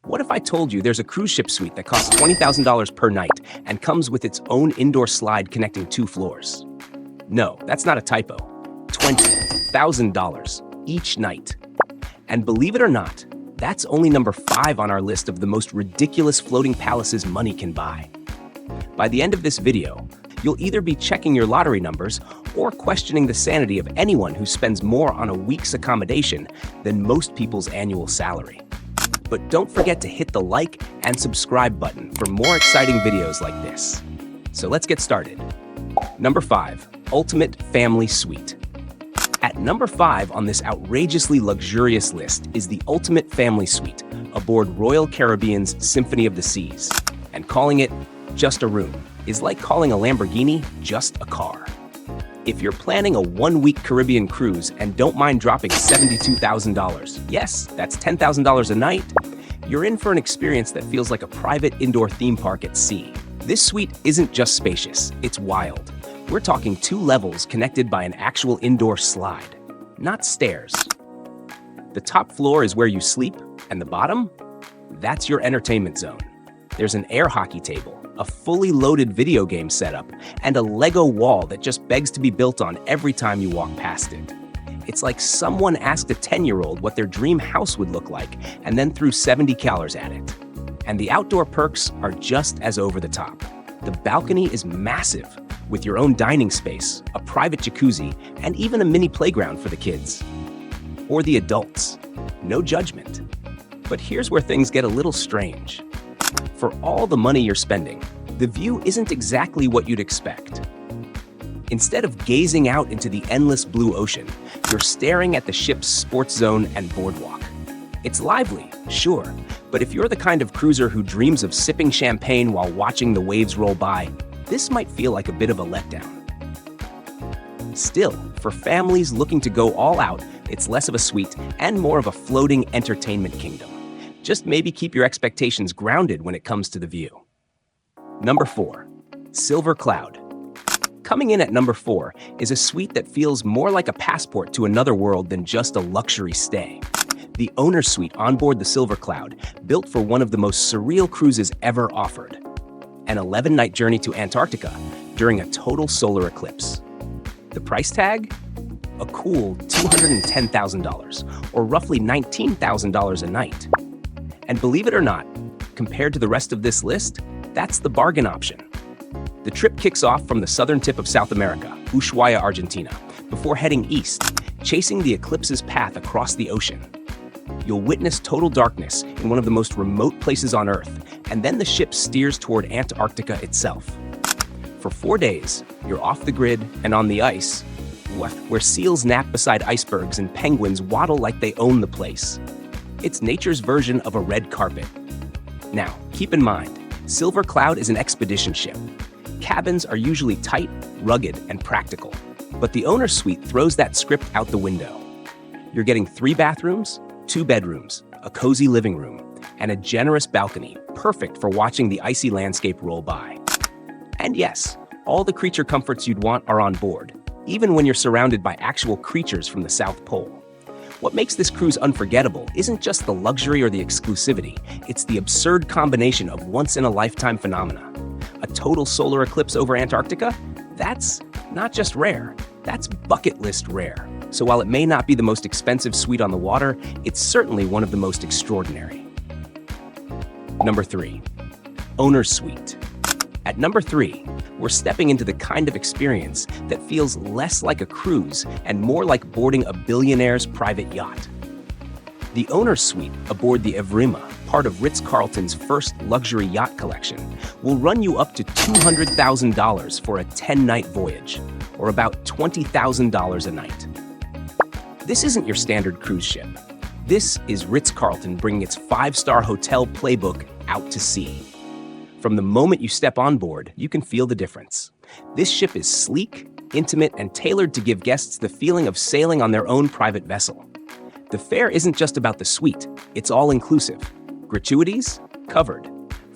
What if I told you there's a cruise ship suite that costs $20,000 per night and comes with its own indoor slide connecting 2 floors? No, that's not a typo. $20,000 each night. And believe it or not, that's only number 5 on our list of the most ridiculous floating palaces money can buy. By the end of this video, you'll either be checking your lottery numbers or questioning the sanity of anyone who spends more on a week's accommodation than most people's annual salary. But don't forget to hit the like and subscribe button for more exciting videos like this. So let's get started. Number 5, Ultimate Family Suite. At number 5 on this outrageously luxurious list is the Ultimate Family Suite aboard Royal Caribbean's Symphony of the Seas. And calling it just a room is like calling a Lamborghini just a car. If you're planning a 1-week Caribbean cruise and don't mind dropping $72,000, yes, that's $10,000 a night, you're in for an experience that feels like a private indoor theme park at sea. This suite isn't just spacious, it's wild. We're talking 2 levels connected by an actual indoor slide, not stairs. The top floor is where you sleep, and the bottom? That's your entertainment zone. There's an air hockey table, a fully loaded video game setup, and a Lego wall that just begs to be built on every time you walk past it. It's like someone asked a 10-year-old what their dream house would look like and then threw 70 calories at it. And the outdoor perks are just as over the top. The balcony is massive, with your own dining space, a private jacuzzi, and even a mini playground for the kids. Or the adults. No judgment. But here's where things get a little strange. For all the money you're spending, the view isn't exactly what you'd expect. Instead of gazing out into the endless blue ocean, you're staring at the ship's sports zone and boardwalk. It's lively, sure, but if you're the kind of cruiser who dreams of sipping champagne while watching the waves roll by, this might feel like a bit of a letdown. Still, for families looking to go all out, it's less of a suite and more of a floating entertainment kingdom. Just maybe keep your expectations grounded when it comes to the view. Number 4, Silver Cloud. Coming in at number 4 is a suite that feels more like a passport to another world than just a luxury stay. The owner's suite on board the Silver Cloud, built for one of the most surreal cruises ever offered. An 11-night journey to Antarctica during a total solar eclipse. The price tag? A cool $210,000, or roughly $19,000 a night. And believe it or not, compared to the rest of this list, that's the bargain option. The trip kicks off from the southern tip of South America, Ushuaia, Argentina, before heading east, chasing the eclipse's path across the ocean. You'll witness total darkness in one of the most remote places on Earth, and then the ship steers toward Antarctica itself. For 4 days, you're off the grid and on the ice, where seals nap beside icebergs and penguins waddle like they own the place. It's nature's version of a red carpet. Now, keep in mind, Silver Cloud is an expedition ship. Cabins are usually tight, rugged, and practical, but the owner's suite throws that script out the window. You're getting 3 bathrooms, 2 bedrooms, a cozy living room, and a generous balcony, perfect for watching the icy landscape roll by. And yes, all the creature comforts you'd want are on board, even when you're surrounded by actual creatures from the South Pole. What makes this cruise unforgettable isn't just the luxury or the exclusivity, it's the absurd combination of once-in-a-lifetime phenomena. A total solar eclipse over Antarctica? That's not just rare, that's bucket list rare. So while it may not be the most expensive suite on the water, it's certainly one of the most extraordinary. Number 3, Owner's Suite. At number 3, we're stepping into the kind of experience that feels less like a cruise and more like boarding a billionaire's private yacht. The Owner's Suite aboard the Evrima, part of Ritz-Carlton's first luxury yacht collection, will run you up to $200,000 for a 10-night voyage, or about $20,000 a night. This isn't your standard cruise ship. This is Ritz-Carlton bringing its 5-star hotel playbook out to sea. From the moment you step on board, you can feel the difference. This ship is sleek, intimate, and tailored to give guests the feeling of sailing on their own private vessel. The fare isn't just about the suite, it's all-inclusive. Gratuities? Covered.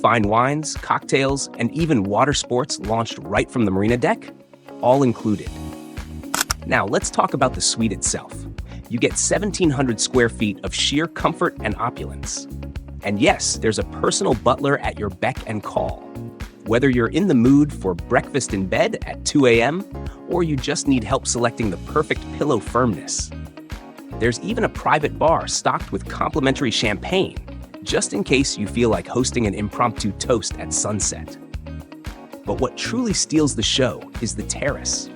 Fine wines, cocktails, and even water sports launched right from the marina deck? All included. Now, let's talk about the suite itself. You get 1,700 square feet of sheer comfort and opulence. And yes, there's a personal butler at your beck and call. Whether you're in the mood for breakfast in bed at 2 a.m. or you just need help selecting the perfect pillow firmness. There's even a private bar stocked with complimentary champagne, just in case you feel like hosting an impromptu toast at sunset. But what truly steals the show is the terrace.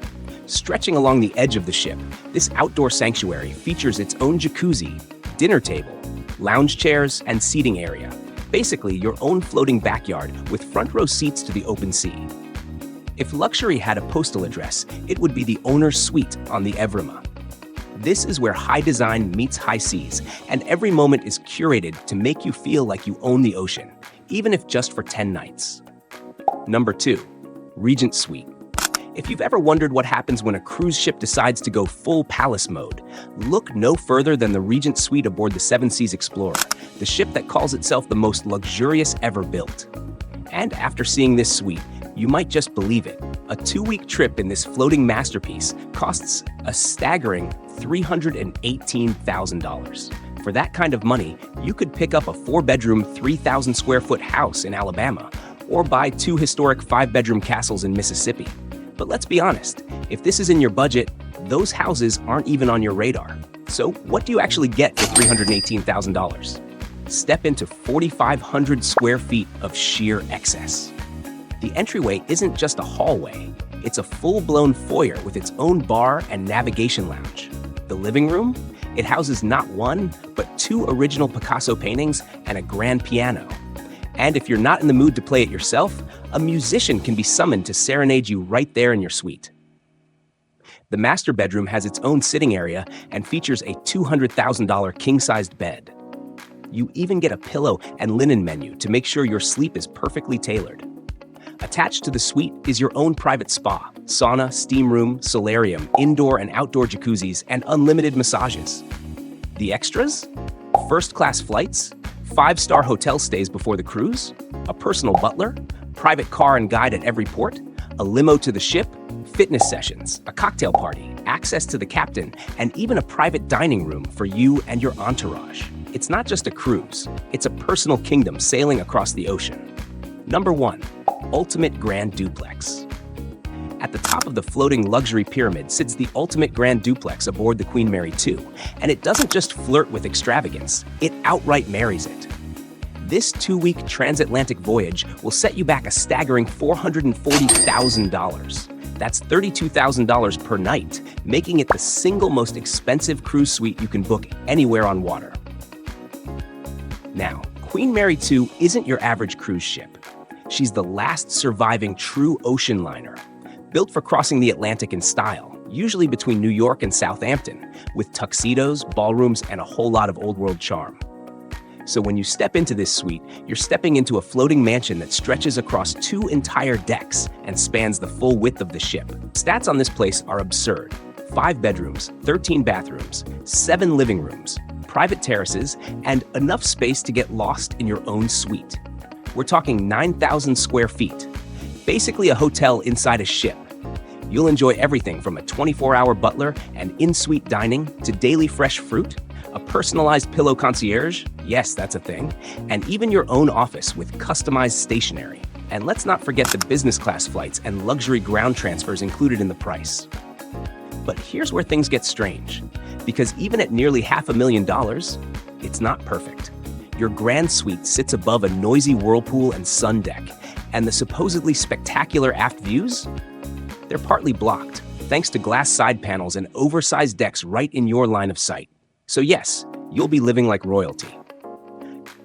Stretching along the edge of the ship, this outdoor sanctuary features its own jacuzzi, dinner table, lounge chairs, and seating area. Basically, your own floating backyard with front row seats to the open sea. If luxury had a postal address, it would be the owner's suite on the Evrima. This is where high design meets high seas, and every moment is curated to make you feel like you own the ocean, even if just for 10 nights. Number 2, Regent Suite. If you've ever wondered what happens when a cruise ship decides to go full palace mode, look no further than the Regent Suite aboard the Seven Seas Explorer, the ship that calls itself the most luxurious ever built. And after seeing this suite, you might just believe it. A 2-week trip in this floating masterpiece costs a staggering $318,000. For that kind of money, you could pick up a 4-bedroom, 3,000 square foot house in Alabama, or buy 2 historic 5-bedroom castles in Mississippi. But let's be honest, if this is in your budget, those houses aren't even on your radar. So what do you actually get for $318,000? Step into 4,500 square feet of sheer excess. The entryway isn't just a hallway, it's a full-blown foyer with its own bar and navigation lounge. The living room? It houses not 1, but 2 original Picasso paintings and a grand piano. And if you're not in the mood to play it yourself, a musician can be summoned to serenade you right there in your suite. The master bedroom has its own sitting area and features a $200,000 king-sized bed. You even get a pillow and linen menu to make sure your sleep is perfectly tailored. Attached to the suite is your own private spa, sauna, steam room, solarium, indoor and outdoor jacuzzis, and unlimited massages. The extras? First-class flights, 5-star hotel stays before the cruise, a personal butler, private car and guide at every port, a limo to the ship, fitness sessions, a cocktail party, access to the captain, and even a private dining room for you and your entourage. It's not just a cruise, it's a personal kingdom sailing across the ocean. Number 1, Ultimate Grand Duplex. At the top of the floating luxury pyramid sits the ultimate grand duplex aboard the Queen Mary 2, and it doesn't just flirt with extravagance, it outright marries it. This 2-week transatlantic voyage will set you back a staggering $440,000. That's $32,000 per night, making it the single most expensive cruise suite you can book anywhere on water. Now, Queen Mary 2 isn't your average cruise ship. She's the last surviving true ocean liner, built for crossing the Atlantic in style, usually between New York and Southampton, with tuxedos, ballrooms, and a whole lot of old-world charm. So when you step into this suite, you're stepping into a floating mansion that stretches across 2 entire decks and spans the full width of the ship. Stats on this place are absurd. 5 bedrooms, 13 bathrooms, 7 living rooms, private terraces, and enough space to get lost in your own suite. We're talking 9,000 square feet. Basically a hotel inside a ship. You'll enjoy everything from a 24-hour butler and in-suite dining to daily fresh fruit, a personalized pillow concierge, yes, that's a thing, and even your own office with customized stationery. And let's not forget the business class flights and luxury ground transfers included in the price. But here's where things get strange, because even at nearly $500,000, it's not perfect. Your grand suite sits above a noisy whirlpool and sun deck, and the supposedly spectacular aft views? They're partly blocked, thanks to glass side panels and oversized decks right in your line of sight. So yes, you'll be living like royalty.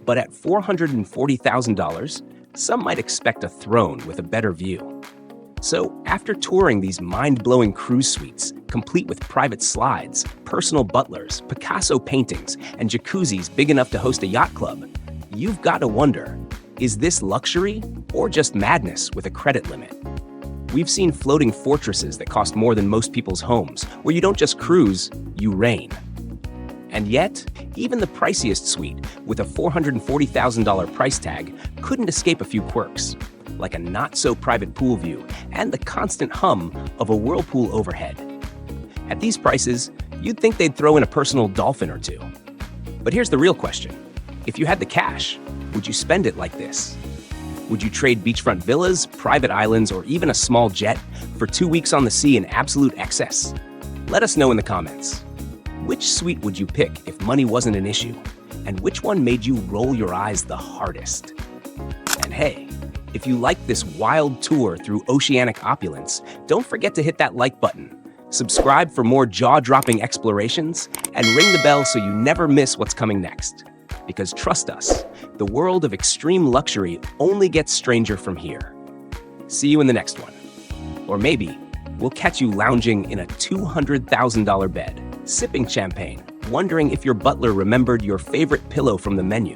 But at $440,000, some might expect a throne with a better view. So after touring these mind-blowing cruise suites, complete with private slides, personal butlers, Picasso paintings, and jacuzzis big enough to host a yacht club, you've got to wonder, is this luxury or just madness with a credit limit? We've seen floating fortresses that cost more than most people's homes, where you don't just cruise, you reign. And yet, even the priciest suite, with a $440,000 price tag, couldn't escape a few quirks, like a not-so-private pool view and the constant hum of a whirlpool overhead. At these prices, you'd think they'd throw in a personal dolphin or two. But here's the real question. If you had the cash, would you spend it like this? Would you trade beachfront villas, private islands, or even a small jet for 2 weeks on the sea in absolute excess? Let us know in the comments. Which suite would you pick if money wasn't an issue? And which one made you roll your eyes the hardest? And hey, if you liked this wild tour through oceanic opulence, don't forget to hit that like button, subscribe for more jaw-dropping explorations, and ring the bell so you never miss what's coming next. Because trust us, the world of extreme luxury only gets stranger from here. See you in the next one. Or maybe we'll catch you lounging in a $200,000 bed, sipping champagne, wondering if your butler remembered your favorite pillow from the menu.